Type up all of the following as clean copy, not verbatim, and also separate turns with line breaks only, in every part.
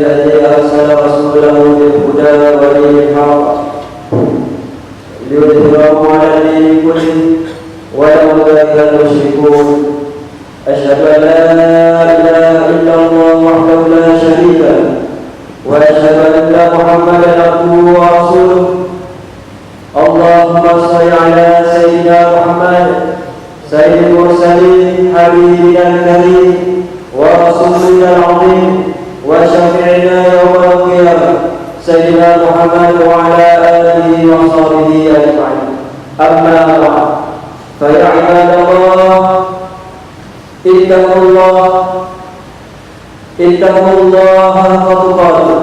الذي أرسل رسوله بالهدى ودين الحق ليظهره على الدين كله ولو كره المشركون. أشهد أن لا إله إلا الله وحده لا شريك له وأشهد أن محمدا عبده ورسوله. اللهم صل على سيدنا محمد سيد المرسلين حبيبنا الكريم ورسولنا العظيم وشفيعنا يوم القيامة سيدنا محمد وعلى آله وصحبه أجمعين. أما بعد، فيا عباد الله اتقوا الله حق تقاته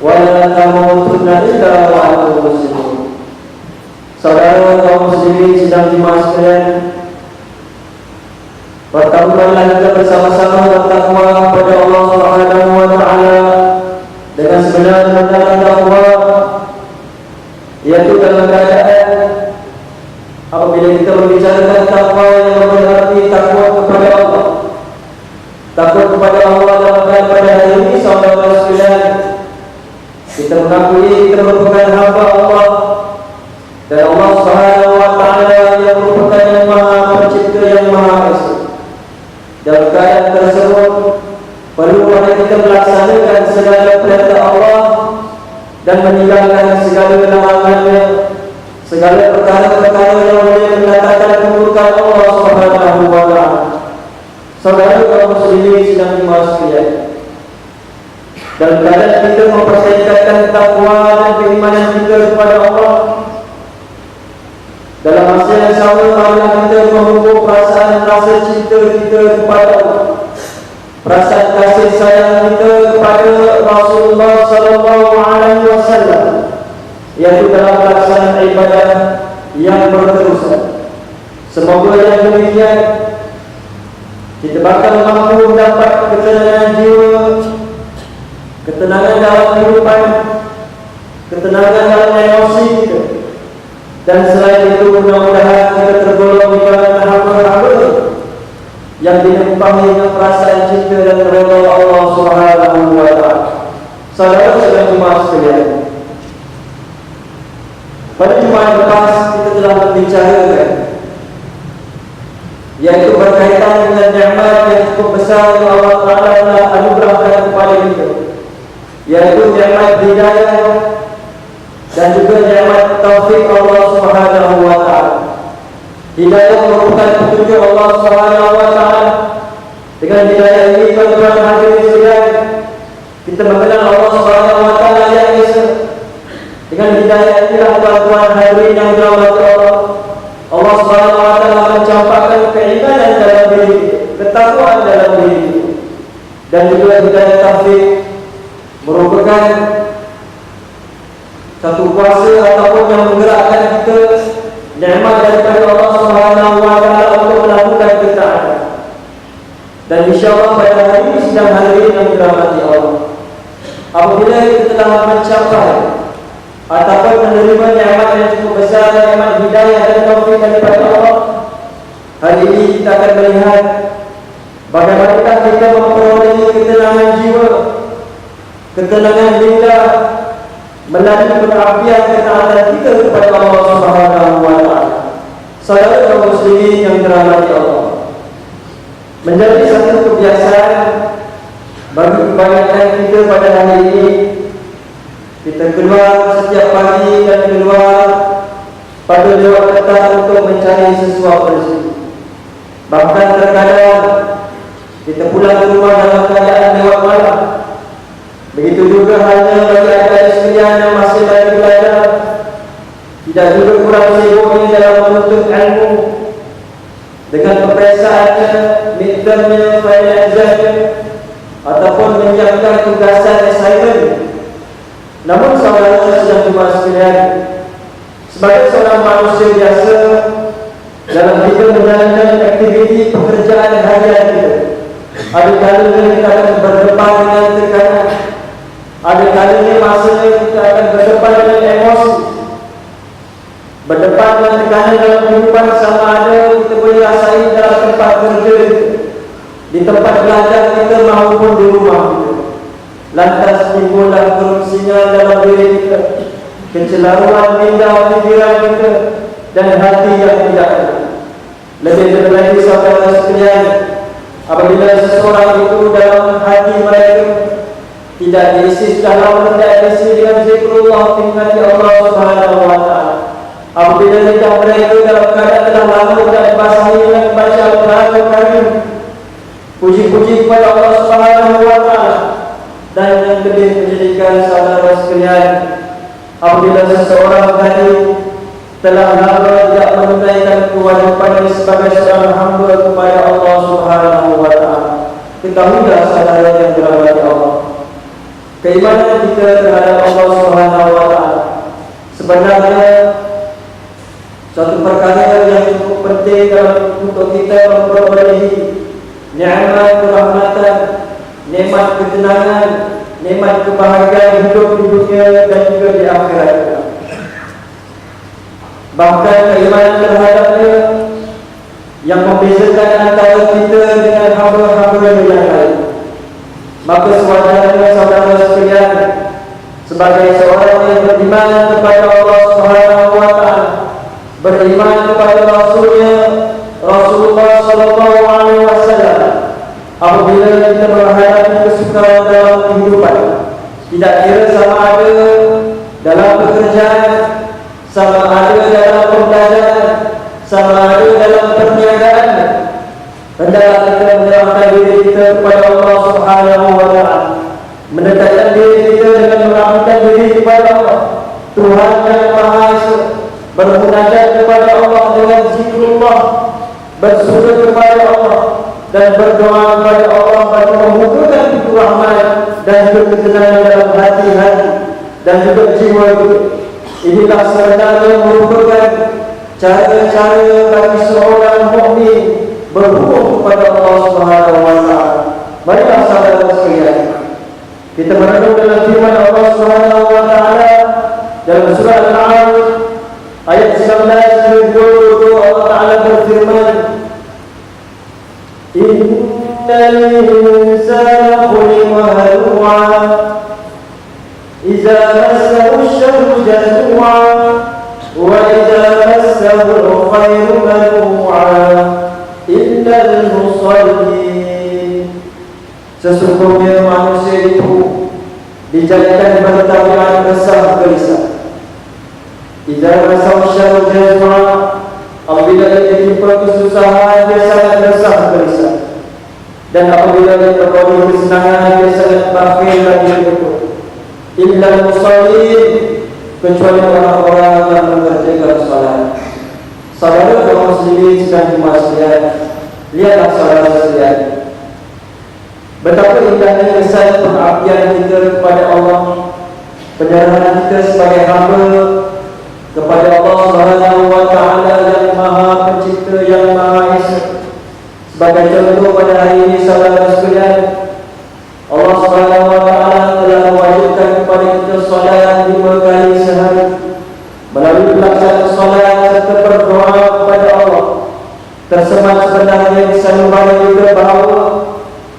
ولا تموتن إلا وأنتم مسلمون. Saudara kaum muslimin sedang jemaah sekalian, bertakwalah kita bersama-sama bertakwa kepada Allah Subhanahu wa taala dengan sebenar-benar takwa, yaitu dalam keadaan apabila kita membicarakan takwa yang berarti takwa kepada Allah. Takwa kepada Allah dalam keadaan pada hari ini saudara sekalian, kita mengakui kita merupakan hamba Allah dan Allah Subhanahu wa taala yang merupakan yang Maha Pencipta yang Maha Esa. Dalam keadaan tersebut perlu kita melaksanakan segala perintah Allah dan meninggalkan segala larangannya, segala perkara-perkara yang boleh mendatangkan keburukan Allah Subhanahu wa taala. Saudara kaum muslimin sedang jemaah sekalian, dalam keadaan kita mempertahankan takwa dan keimanan kita kepada Allah, dalam masa yang sama marilah kita memupuk perasaan rasa cinta kita kepada Allah, perasaan kasih sayang kita kepada Rasulullah sallallahu alaihi wasallam, yaitu dalam pelaksanaan ibadah yang berterusan. Semoga yang demikian kita bakal mampu mendapat ketenangan jiwa, ketenangan dalam kehidupan, ketenangan dalam emosi kita. Dan selain itu mudah-mudahan kita tergolong di kalangan hamba-hamba yang dipenuhi dengan perasaan cinta dan redha Allah Subhanahu wa taala. Saudara-saudara jemaah sekalian, pada Jumat lepas kita telah membicarakan, yaitu berkaitan dengan nikmat yang cukup besar yang Allah Taala telah anugerahkan kepada kita, yaitu nikmat hidayah dan juga nikmat taufik Allah Subhanahu wa taala. Hidayah merupakan petunjuk Allah Subhanahu wa taala. Dengan hidayah ini tuan-tuan hadirin sekalian, kita mengenal Allah Subhanahu wa taala yang esa. Dengan hidayah inilah tuan-tuan hadirin yang dirahmati Allah, Allah Subhanahu wa taala mencampakkan keimanan dalam diri kita, ketakwaan dalam diri kita. Dan juga hidayah taufik merupakan satu kuasa ataupun yang menggerakkan kita, nikmat daripada Allah Subhanahu wa taala untuk melakukan ketaatan. Dan insya-Allah pada hari ini sedang hari ini yang dirahmati Allah, apabila kita telah mencapai ataupun menerima nikmat yang cukup besar, nikmat hidayah dan taufik daripada Allah, hari ini kita akan melihat bagaimana kita memperoleh ketenangan jiwa, ketenangan lidah melalui pengabdian ketaatan kita kepada Allah Subhanahu wa taala. Saudara kaum muslimin yang dirahmati Allah, menjadi satu kebiasaan bagi kebanyakan kita pada hari ini, kita keluar setiap pagi dan keluar pada lewat petang untuk mencari sesuatu rezeki. Bahkan terkadang kita pulang ke rumah dalam keadaan lewat malam. Begitu juga halnya bagi adik-adik sekalian yang masih lagi belajar, tidak juga kurang sibuknya dalam menuntut ilmu dengan pemeriksaannya, midtermnya, final examnya, ataupun menyiapkan tugasan assignment. Namun saudara sedang jemaah sekalian, sebagai seorang manusia biasa dalam hidup menjalankan aktiviti pekerjaan harian kita, ada kalanya kita akan berdepan dengan tekanan, ada kalanya masanya kita akan berdepan dengan emosi, berdepan dengan tekanan dalam kehidupan, sama ada kita boleh rasai dalam tempat kerja kita, di tempat belajar kita maupun di rumah kita. Lantas timbullah kerungsingan dalam diri kita, kecelaruan minda pikiran kita, dan hati yang tidak ada. Lebih lagi saudara sekalian, apabila seseorang itu dalam hati mereka tidak diisi dalam tidak diisi dengan zikrullah, tingkati Allah Subhanahu wa Ta'ala. Apabila lidah mereka dalam keadaan telah lama tidak dibasahi dengan baca Al-Quran Karim, puji-puji kepada Allah Subhanahu wa Ta'ala. Dan yang lebih menjadikan saudara sekalian, apabila seseorang tadi telah lama tidak menunaikan kewajipan sebagai seorang hamba kepada Allah Subhanahu wa Ta'ala, ketahuilah saudara yang dirahmati Allah, keimanan kita terhadap Allah Subhanahu wa Ta'ala sebenarnya satu perkara yang cukup penting untuk kita memperolehi nikmat kerahmatan, nikmat ketenangan, nikmat kebahagiaan hidup di dunia dan juga di akhirat. Bahkan keimanan terhadapnya yang membezakan antara kita dengan hamba-hamba yang lain. Maka sewajarnya saudara sekalian, sebagai seorang yang beriman kepada Allah Subhanahu wa Ta'ala, beriman kepada Rasulnya Rasulullah Sallallahu Alaihi Wasallam, apabila kita menghadapi kesukaran dalam kehidupan, tidak kira sama ada dalam pekerjaan, sama ada dalam pembelajaran, sama ada dalam perniagaan, hendaklah kita menyerahkan diri kita kepada Allah Subhanahu wa Ta'ala, mendekatkan diri kita dengan merahmatkan diri kepada Allah Tuhan yang Maha Esa, bermunajat kepada Allah dengan zikrullah, bersujud kepada Allah dan berdoa kepada Allah bagi membukakan pintu rahmat dan juga ketenangan dalam hati-hati dan juga jiwa kita. Inilah sebenarnya merupakan cara-cara bagi seorang mukmin berhubung kepada Allah Subhanahu wa Ta'ala. Marilah saudara sekalian, kita merenung dalam firman Allah Subhanahu wa Ta'ala dalam surah Al-A'raf ayat 19 dan 20. Allah Ta'ala berfirman, Innal insana khuliqa halu'a Iza massahu syarru jazu'a Wa iza massahu khairu manu'a Illal musallin. Sesungguhnya manusia itu dijadikan bertabiat resah gelisah. Iza massahu syarru jazu'a, apabila dia ditimpa kesusahan, dia sangat resah gelisah. Dan apabila dia beroleh kesenangan, dia sangat bakhil dan bersyukur. Illal musallin, kecuali orang-orang yang mengerjakan salat. Saudara kaum muslimin sedang dimuliakan, lihatlah saudara sekalian, betapa indahnya kesan pengabdian kita kepada Allah, penyerahan kita sebagai hamba kepada Allah Subhanahu wa Ta'ala yang Maha Pencipta, yang Maha Esa. Sebagai contoh pada hari ini saudara sekalian, Allah Subhanahu wa Ta'ala telah mewajibkan kepada kita solat 5 kali sehari. Melalui pelaksanaan solat serta berdoa kepada Allah, tersemat sebenarnya di sanubari kita bahawa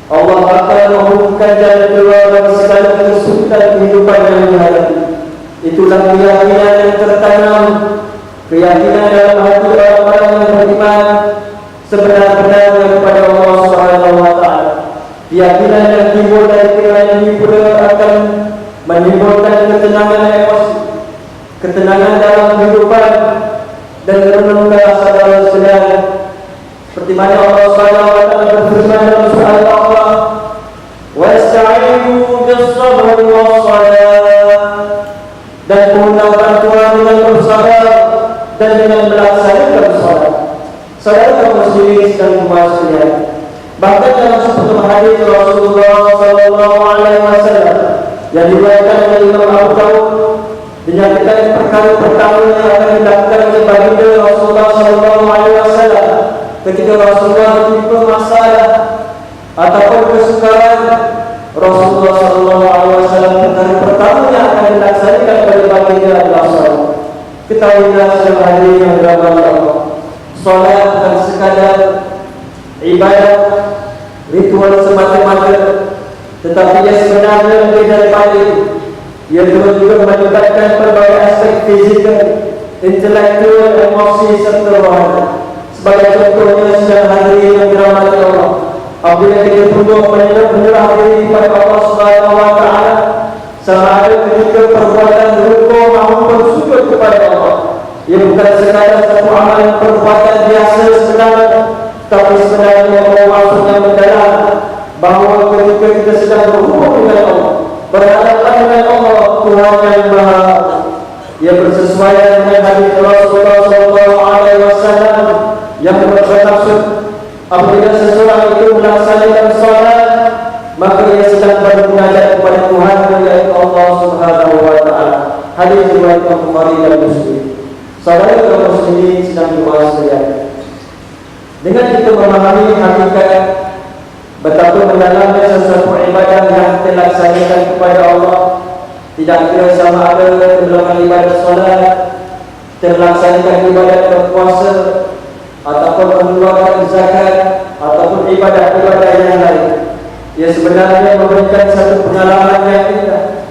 Allah akan membukakan jalan keluar dari segala kesulitan kehidupan yang dihadapi. Itulah keyakinan yang tertanam, keyakinan dalam hati orang-orang yang beriman sebenar-benarnya kepada Allah Subhanahu wa Ta'ala. Keyakinan yang timbul dari keyakinan ini pula akan menimbulkan ketenangan emosi, ketenangan dalam kehidupan, dan renungkanlah saudara sekalian, seperti mana Allah Subhanahu wa Ta'ala berfirman dalam surah Al-Baqarah, "Wasta'inu bis-sabri was-salah." Dan mohonlah bantuan dengan bersabar dan dengan melaksanakan salat. Saudara kaum muslimin sedang membahas sekalian, bahkan dalam sebuah hadis Rasulullah Sallallahu Alaihi Wasallam yang diriwayatkan oleh Imam Abu Dawud, dinyatakan perkara pertama yang akan dilakukan oleh baginda Rasulullah Sallallahu Alaihi Wasallam ketika Rasulullah menimpa masalah ataupun kesukaran, Rasulullah Sallallahu Alaihi Wasallam perkara pertama yang akan dilaksanakan oleh baginda adalah salat. Ketahuilah sekalian hadirin yang dirahmati Allah, salat bukan sekadar ibadat ritual semata-mata, tetapi ia sebenarnya lebih daripada itu. Ia juga melibatkan berbagai aspek fizikal, intelektual, emosi serta rohani. Sebagai contohnya sedang hadirin yang dirahmati Allah, apabila kita duduk menyerah diri kepada Allah Subhanahu Wa Taala, sama ada ketika perbuatan berhukum maupun sujud kepada Allah, ia bukan sekadar satu amalan perbuatan biasa sebenarnya, tapi sebenarnya Allah maksudnya mendalam bahawa ketika kita sedang berhubung dengan Allah, berhadapan dengan Allah Tuhan yang Maha, ia bersesuaian dengan hadis Rasulullah SAW yang bermaksud apabila seseorang itu melaksanakan salat, maka ia sedang bermunajat kepada Tuhan yaitu Allah Subhanahu Wa Taala. Hadis riwayat Bukhari dan Muslim. Saudara kaum muslimin sedang doa sekalian, dengan kita memahami hakikat betapa mendalamnya sesuatu ibadah yang dilaksanakan kepada Allah, tidak kira sama ada terlaksana ibadah solat, terlaksanakan ibadah berpuasa, ataupun mengeluarkan zakat, ataupun ibadah-ibadah yang lain. Ia sebenarnya memberikan satu pengalaman yang indah,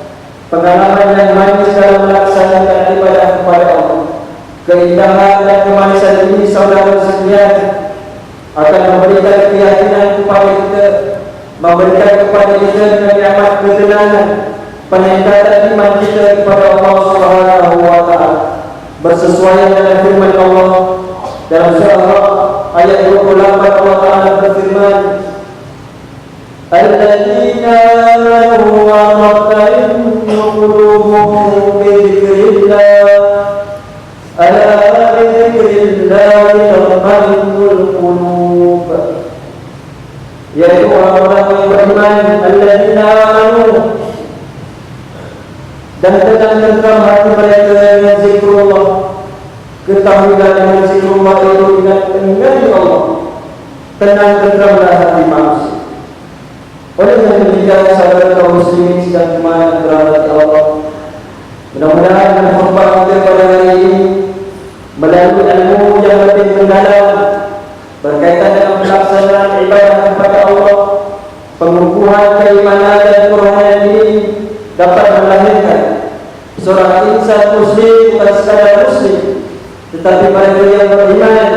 pengalaman yang manis dalam melaksanakan ibadah kepada Allah. Keindahan dan kemanisan ini saudara sekalian akan memberikan keyakinan kepada kita, memberikan kepada kita nikmat ketenangan, peningkatan iman kita kepada Allah Subhanahu Wa Taala. Bersesuaian dengan firman Allah dalam surah ayat 28, Allah Taala berfirman, "Alladzina amanu wa tatma'innu qulubuhum bi dzikrillah, ala bi dzikrillah tatma'innul qulub." Yaitu orang-orang yang beriman, alladzina amanu, dan tenang hati mereka dengan zikrullah. Ketahuilah dengan zikrullah itu dengan mengingat Allah, tenang-tenanglah hati manusia. Oleh yang demikian, saudara kaum muslimin sedang dimana berada Allah, mudah-mudahan dengan khutbah kita pada hari ini melalui ilmu yang lebih mendalam berkaitan dengan pelaksanaan ibadah kepada Allah, pengukuhan keimanan dan kerohanian ini dapat melahirkan seorang insan muslim, bukan sekadar muslim, tetapi mereka yang beriman,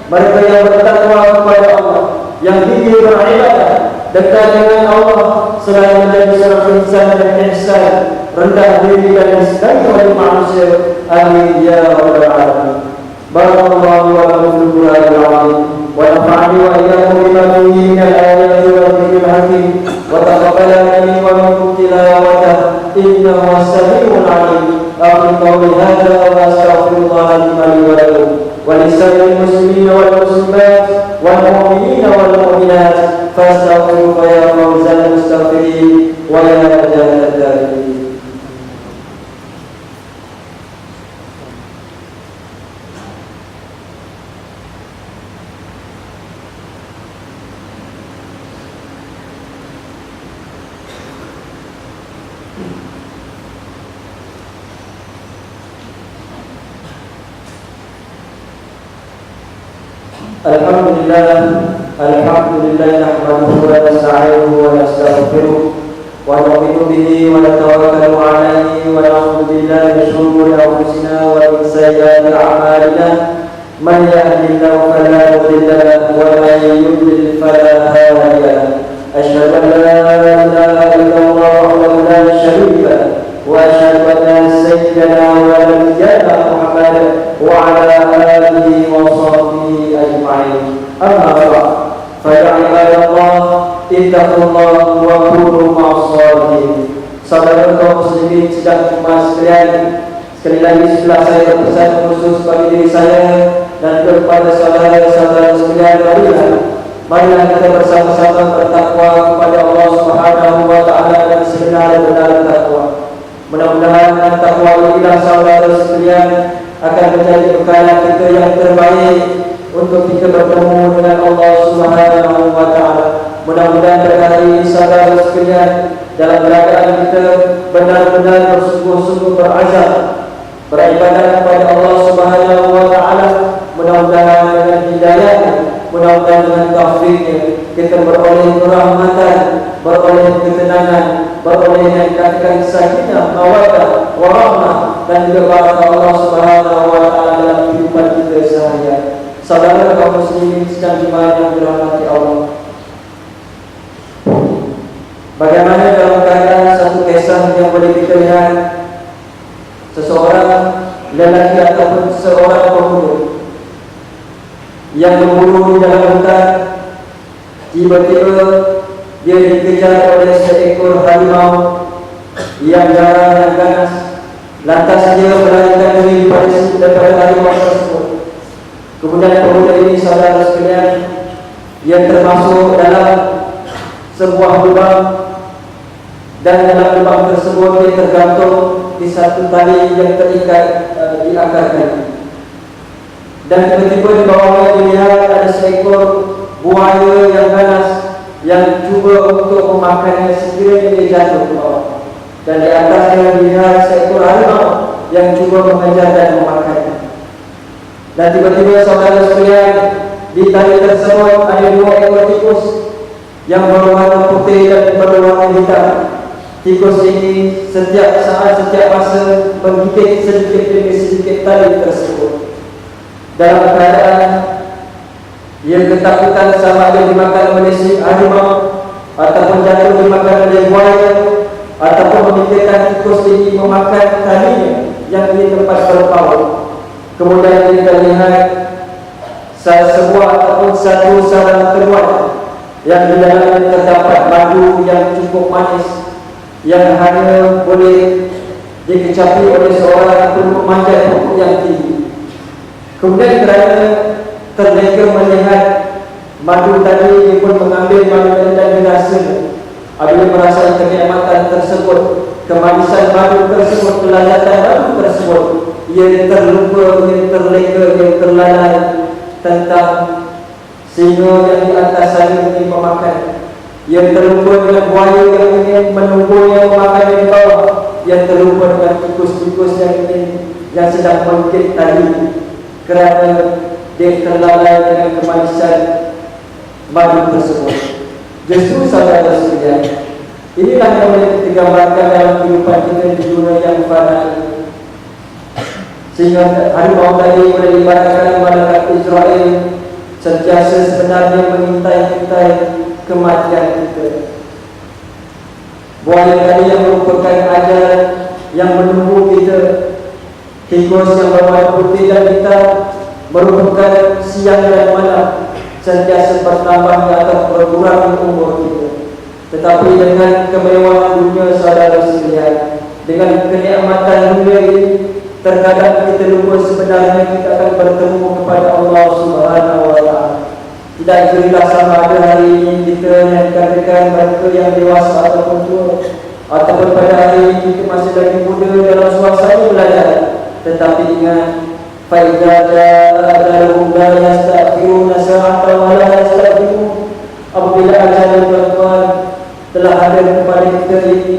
mereka yang bertakwa kepada Allah, yang gigih beribadah, dekat dengan Allah, selain menjadi seorang insan yang ihsan, rendah diri dan disenangi oleh manusia. Amin ya rabbal alamin. Barakallahu wa lakum fil Qur'anil azim, wa nafa'ani wa iyyakum bima fihi min al-ayati wal dhikril hakim, wa taqabbal minni wa minkum tilawatahu innahu as-sami'ul 'alim. Aqulu qawli hadza wa astaghfirullah li wa lakum wa lisa'iril muslimina wal muslimat wal mu'minina wal mu'minat fastaghfiruhu ya fawzal mustaghfirin wa ya najatal dariin. Alhamdulillah nahmaduhu wa nasta'inuhu wa nastaghfiruh wa nu'minu bihi wa natawakkalu 'alaihi wa na'udzu billahi min shururi anfusina wa min sayyiati a'malina. Man yahdihillahu fala mudilla lahu wa man yudlil fala hadiya lahu. Asyhadu an la ilaha illallah wahdahu la syarika lahu wa asyhadu anna sayyidana wa nabiyyana Muhammadan wa 'ala alihi wa sahbihi ajma'in. Amma ba'd, fa ya ibadallah ittaqullah wa kunu ma'as shalihin. Saudara kaum muslimin sedang jemaah sekalian, sekali lagi setelah saya berpesan khusus bagi diri saya dan kepada saudara-saudara sekalian, marilah kita bersama-sama bertakwa kepada Allah Subhanahu Wa Taala dan sebenar-benar takwa. Mudah-mudahan takwa inilah saudara sekalian akan menjadi bekal kita yang terbaik untuk kita bertemu dengan Allah Subhanahu Wa Taala. Mudah-mudahan pada hari ini saudara sekalian, dalam keadaan kita benar-benar bersungguh-sungguh berazam beribadah kepada Allah Subhanahu Wa Taala. Mudah-mudahan dengan hidayah, mudah-mudahan dengan taufiknya kita beroleh kerahmatan, beroleh ketenangan, beroleh yang dikatakan sakinah, mawaddah, warahmah, dan juga baraka Allah Subhanahu wa taala dalam kehidupan kita seharian. Saudara kaum muslimin sedang jemaah yang dirahmati Allah. Bagaimana dalam keadaan satu kisah yang boleh kita lihat seseorang lelaki ataupun seorang pemuda yang berburu di dalam hutan, tiba-tiba dia dikejar oleh seekor harimau yang garang dan ganas. Lantas dia melarikan diri daripada harimau tersebut. Kemudian pemuda ini, saudara sekalian, dia termasuk dalam sebuah lubang, dan dalam lubang tersebut dia tergantung di satu tali yang terikat di akar kayu. Dan tiba-tiba di bawahnya dilihat ada seekor buaya yang ganas yang cuba untuk memakannya sekiranya dia jatuh ke bawah. Dan di atasnya dilihat seekor harimau yang cuba mengejar dan memakannya. Dan tiba-tiba saudara sekalian, di tali tersebut ada dua ekor tikus yang berwarna putih dan berwarna hitam. Tikus ini setiap saat, setiap masa menggigit sedikit demi sedikit tali tersebut. Dalam keadaan dia ketakutan sama ada dimakan oleh si harimau, ataupun jatuh dimakan oleh buaya, ataupun memikirkan tikus ini memakan talinya yang di tempat berpaut. Kemudian kita lihat sebuah ataupun satu sarang terbuat yang di dalamnya terdapat madu yang cukup manis, yang hanya boleh dikecapi oleh seorang untuk memanjat pokok yang tinggi. Kemudian kerana terleka melihat madu tadi, dia pun mengambil madu tadi dan dirasanya. Apabila merasai kenikmatan tersebut, kemanisan madu tersebut, kelezatan madu tersebut, ia terlupa, ia terleka, ia terlalai tentang singa yang di atas sana ingin memakan. Ia terlupa dengan buaya yang ingin menunggunya memakannya di bawah. Ia terlupa dengan tikus-tikus yang sedang menggigit tali, kerana dia terlalai dengan kemanisan madu tersebut. Justru saudara sekalian, inilah yang boleh kita gambarkan dalam kehidupan kita di dunia yang fana ini. Sehingga harimau tadi boleh diibaratkan malaikat Israel sentiasa sebenarnya mengintai-intai kematian kita. Buaya tadi yang merupakan ajaran yang menunggu kita. Tikus yang berwarna putih dan hitam merupakan siang dan malam, sentiasa bertambahnya atau berkurang umur kita. Tetapi dengan kemewahan dunia saudara sekalian, dengan kenikmatan dunia ini, terkadang kita lupa sebenarnya kita akan bertemu kepada Allah Subhanahu wa taala. Tidak kira sama ada hari ini kita yang dikatakan mereka yang dewasa ataupun tua, ataupun pada hari ini kita masih lagi muda dalam suasana belajar. Tetapi ingat, فَإِذَا جَاءَ أَجَلُهُمْ لَا يَسْتَأْخِرُونَ سَاعَةً وَلَا يَسْتَقْدِمُونَ. Apabila ajal tuan-tuan telah ada kepada kita ini,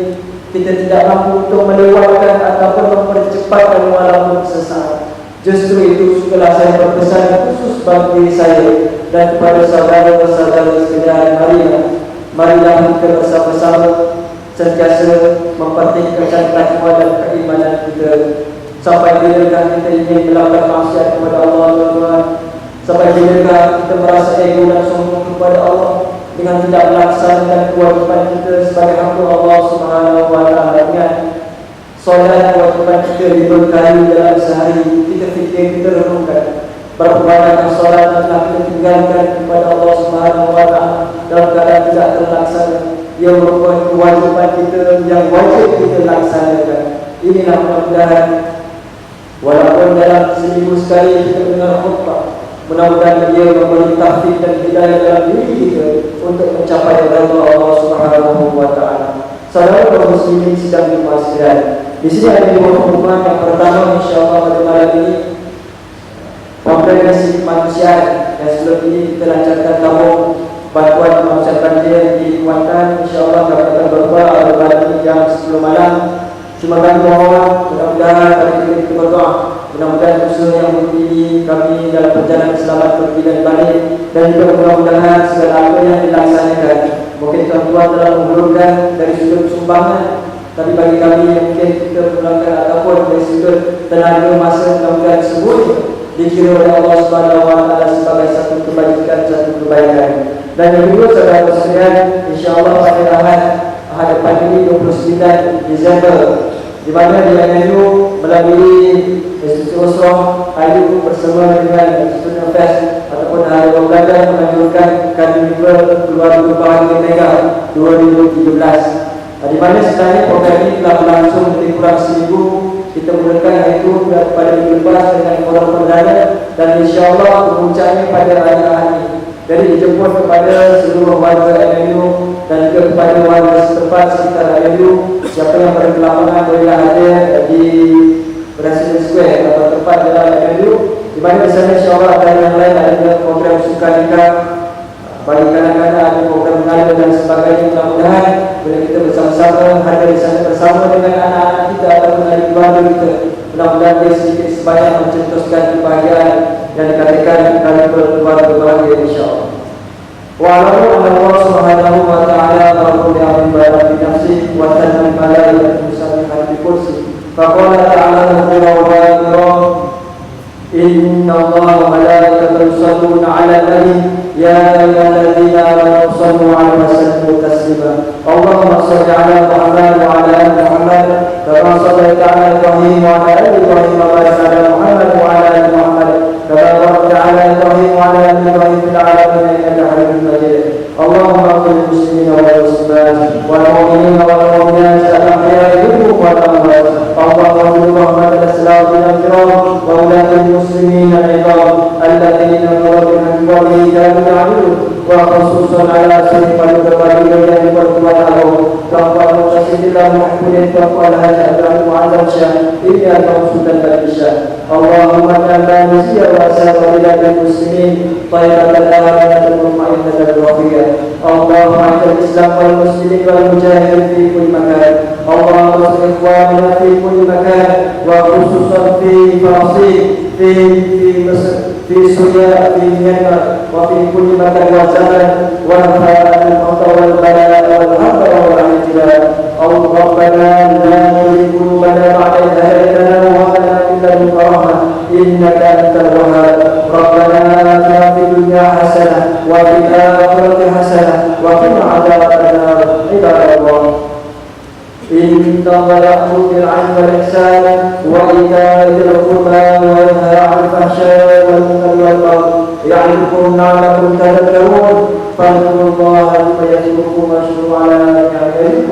kita tidak mampu untuk melewatkan ataupun mempercepatkan walaupun sesaat. Justru itu setelah saya berpesan khusus bagi diri saya dan kepada saudara-saudara sekalian, marilah kita bersama-sama sentiasa mempertingkatkan takwa dan keimanan kita. Sampai bilakah kita ingin melakukan maksiat kepada Allah Tuhan? Sampai bilakah kita merasa ego dan sombong kepada Allah dengan tidak melaksanakan kewajiban kita sebagai hamba Allah Subhanahu wa taala? Dengan solat kewajiban kita diberkahi dalam sehari, kita fikir, kita renungkan berapa banyak solat yang telah kita tinggalkan kepada Allah Subhanahu wa taala dalam keadaan tidak terlaksana. Ia merupakan kewajiban kita yang wajib kita laksanakan. Inilah mudah-mudahan walaupun dalam seminggu sekali kita mendengar khutbah, mudah-mudahan dia memberi taufik dan hidayah dalam diri kita untuk mencapai redha Allah Subhanahu wa taala. Saudara kaum muslimin sedang dimuliakan. Di sini ada dua pengumuman. Yang pertama, insyaallah pada malam ini komprehensi kemanusiaan yang sebelum ini kita lancarkan tabung bantuan pengurusan banjir di Kuantan. InsyaAllah kami akan berbual pada jam 10 malam. Cuma kami mohon, mudah-mudahan pada kita berdoa, mudah-mudahan usaha yang begini kami dalam perjalanan selamat pergi dan balik, dan juga mudah-mudahan segala apa yang dilaksanakan mungkin tuan telah menghulurkan dari sudut sumbangan. Tapi bagi kami yang mungkin kita menggunakan ataupun dari sudut tenaga masa melakukan tersebut, dikira oleh Allah Subhanahu Wa Taala sebagai satu kebajikan, satu kebaikan. Dan yang kedua, saudara sekalian, insya-Allah pada Ahad depan ini 29 Disember, di mana di INU melalui Institusi Usrah IU bersama dengan Student Fest ataupun Hari Belajar menanjurkan Karnival Keluarga Berbahagia Mega 2017. Di mana sebenarnya program ini telah berlangsung lebih kurang seminggu. Kita mulakan iaitu pada minggu lepas dengan forum perdana, dan insya-Allah puncaknya pada hari Ahad ini. Jadi dijemput kepada seluruh warga INU dan juga kepada warga setempat sekitar INU, siapa yang berkelapangan bolehlah hadir di President Square atau tempat dalam INU, di mana di sana insya-Allah ada yang lain, ada program sukarika bagi kanak-kanak, ada program mengajar dan sebagainya. Mudah-mudahan bila kita bersama-sama hadir di sana bersama dengan anak-anak kita ataupun adik keluarga kita, mudah-mudahan dia sedikit sebanyak mencetuskan kebahagiaan yang dikatakan kali berkeluarga berbahagia insya-Allah. Wa'alamu anna Allah Subhanahu Wa Ta'ala Rabbul Alamin Barak Bi Nafsi wa Tanzil Malaikatu Musabbihan Bi Kursi. Faqala ta'ala Qur'an Inna Allah wa malaikatahu yusalluna 'alan nabi ya ayyuhalladzina amanu sallu 'alaihi wa sallimu taslima. Allahumma shalli 'ala Muhammad wa 'ala ali Muhammad kama shallaita 'ala Ibrahim wa 'ala ali Ibrahim wa barik 'ala Muhammad wa 'ala ali Muhammad kama barakta 'ala Ibrahim wa 'ala ali Ibrahim fil 'alamin innaka Hamidum Majid. Allahumma ighfir lil muslimina wal muslimat wal mu'minina wal mu'minat al-ahya'i minhum wal amwat. Allahumma ighfir rahmatal salawatil kiram wa ulatil muslimin al-'idham alladhina qadaru bi kanu ya'malun wa khususan 'ala sayyidil al-bariyyah yang berkuasa tanpa mutasidillah muhammadin tanpa hajat dan mu'azzam syah illa mawsudan al-isya. Allahumma ja'alna nasiya wa sa'ilal muslimin tayyibatan amanatan mutma'innatan wafiyah. Allahumma a'izz al-islam wal muslimin wal mujahidin fi kulli makan. Allahumma ansur ikhwanana fi kulli makan wa khususan fi Palestin, fi Mesir, fi Syria, fi Myanmar wa fi kulli makan wa zaman wa al-fa'al wal bala wal hamd wal ijlal. Rabbana la tuzigh qulubana ba'da idh hadaytana wa hab lana min ladunka rahmah innaka antal wahhab. Rabbana atina fid dunya hasanah wa fil akhirati hasanah wa qina adzaban nar. Ibadallah, inna Allaha ya'muru bil 'adli wal ihsani wa ita'i dzil qurba wa yanha 'anil fahsya'i wal munkari wal baghi ya'idukum la'allakum tadhakkarun. Fadhkurullaha yadhkurukum washkuru 'ala ni'amihi